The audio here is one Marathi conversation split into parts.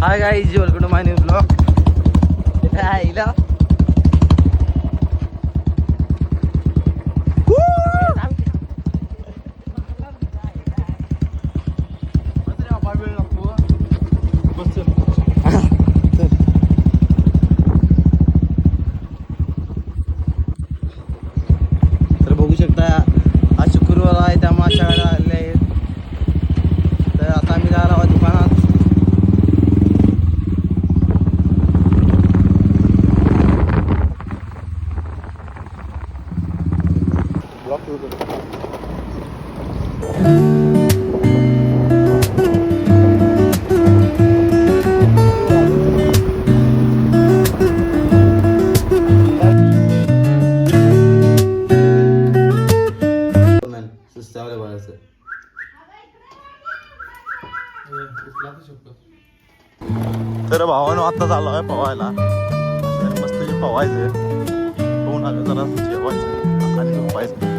High guys, welcome to my new blog. आईला तर बघू शकता आज शुक्रवार आहे त्यामुळे अशा गाड्या आलेल्या आहेत. तर आता आम्ही जाणार आहोत दुकानात. तर भावानं आता चालू आहे पवायला. मस्त पवायचं, पोहून आलं जरा जेवायचं आणि झोपायचं.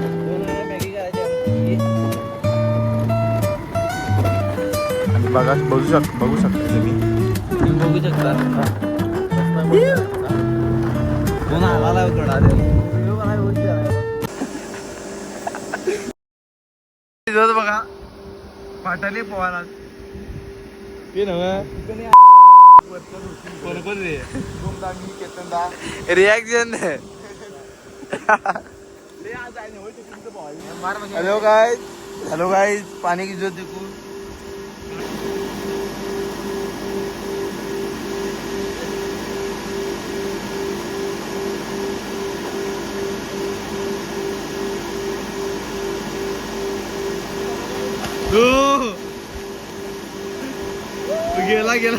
आणि बघू शकता तुम्ही बघू शकता कोण आला बघा पाटाली पोहायला रिॲक्शन. हॅलो गाइस, पानी की जोत देखो. गेला गेला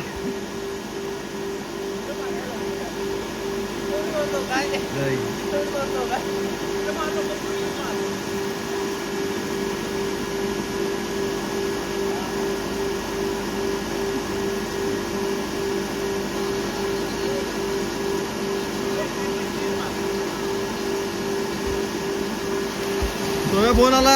तो फोन आला.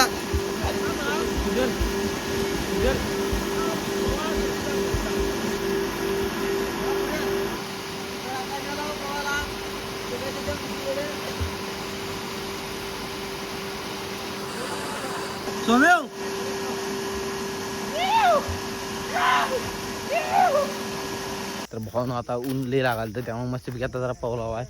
तर भाऊन आता ऊन लई लागाल तर त्यामुळे मस्तपैकी आता जरा पाऊल हवा आहे.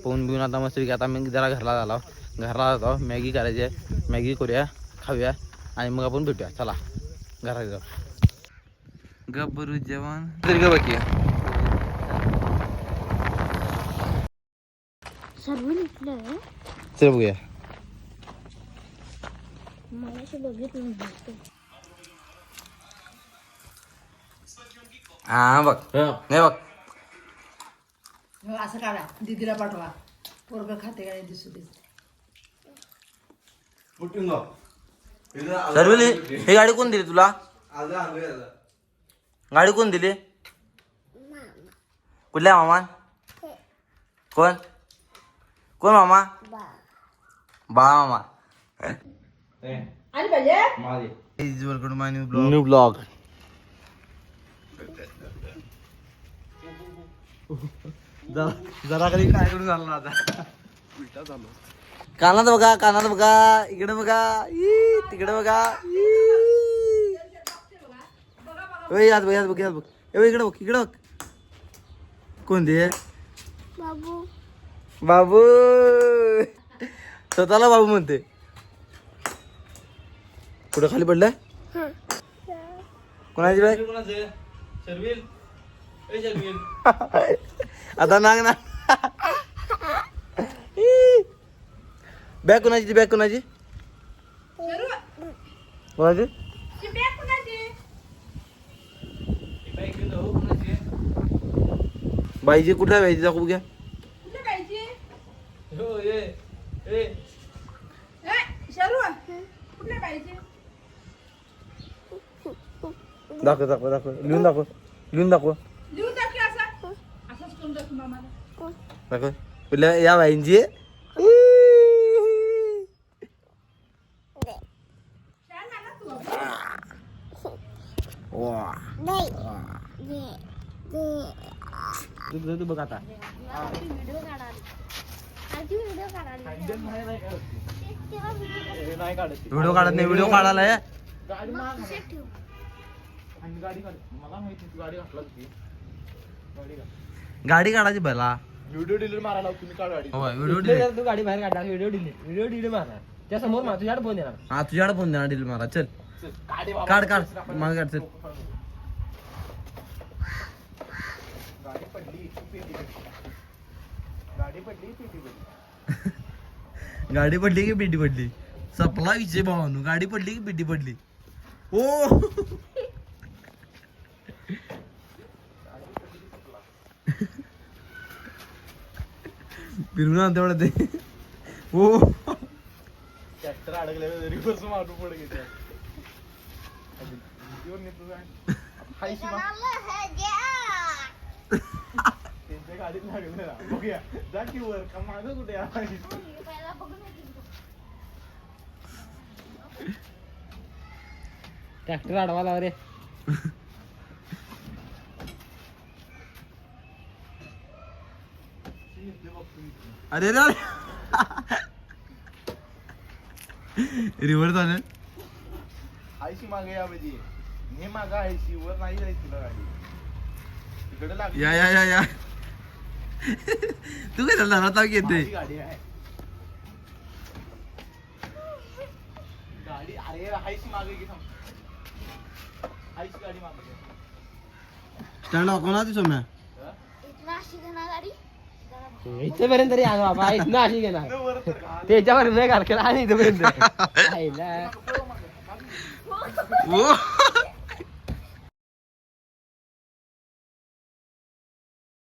पाहून बिऊन आता मस्तपैकी आता मी जरा घरला जातो. मॅगी करायची आहे, मॅगी करूया, खाऊया आणि मग आपण भेटूया. चला घरात जाऊ. गब्बरू जेवण तरी ग बाकी चल बघूया. हा बघ नाही बघ असं काढा, दीदीला पाठवा. पोरगं खाते काय दिसू दे. सर्विली ही गाडी कोण दिली तुला? गाडी कोण दिली? कुठल्या मामा? कोण कोण मामा? बाळा मामा. आली पाहिजे. Welcome to my new blog. जरा कधी काय करून झालं आता. कानात बघा इकडे बघा तिकडे बघा. याद बघ इकडे बघ. कोण दे? बाबू स्वतःला बाबू म्हणते. कुठं खाली पडलंय? कोणाची बाय? आता नाग ना. बॅग कोणाची? कोणाची? बाईची कुठल्या बाईची दाखवू घ्या. दाखव लिहून दाखव. कुठल्या या बाईंची? तू बघ आता व्हिडिओ काढत नाही, व्हिडिओ काढायला आहे. गाडी काढायची भला. व्हिडिओ डिलीट मारायला तुम्ही काढ गाडी. होय, व्हिडिओ delete. तू गाडी बाहेर काढला व्हिडिओ डिलीट मारणार त्या समोर मला तुझ्याकडे फोन देणार. हा तुझ्याकडे फोन देणार डिलीट मारा. चल गाडी बाबा. काढ काढ मागे काढ. चल गाडी पडली पेटी पडली. गाडी पडली पेटी पडली. गाडी पडली की बिटी पडली? सपला विषय भावानू. गाडी पडली की बिटी पडली? ओ फिरून आणते एवढं ते. ओ ट्रॅक्टर अडकले रिव्हर्स मारून पुढे घेतला. त्यांच्या गाडीत लागलं ना बघूया जा की वर का मागं कुठे आहे? ट्रॅक्टर अडवाला रे. अरे रे रिव्हर्स झालं. आयशी मागे या पाहिजे. हे मागा आयशी वर नाही जायची तुला गाडी तिकडे लागली. या या या या तू काय झाला आता येते माझी गाडी आहे. गाडी अरे आयशी मागे घे थांब. आयशी गाडी मागे घे. स्टँड कोणा ती सोम्या इथेपर्यंत तरी आलो बाबा. इथनं अशी घेणार त्याच्यावर नाही घाल केला आणि इथेपर्यंत ओ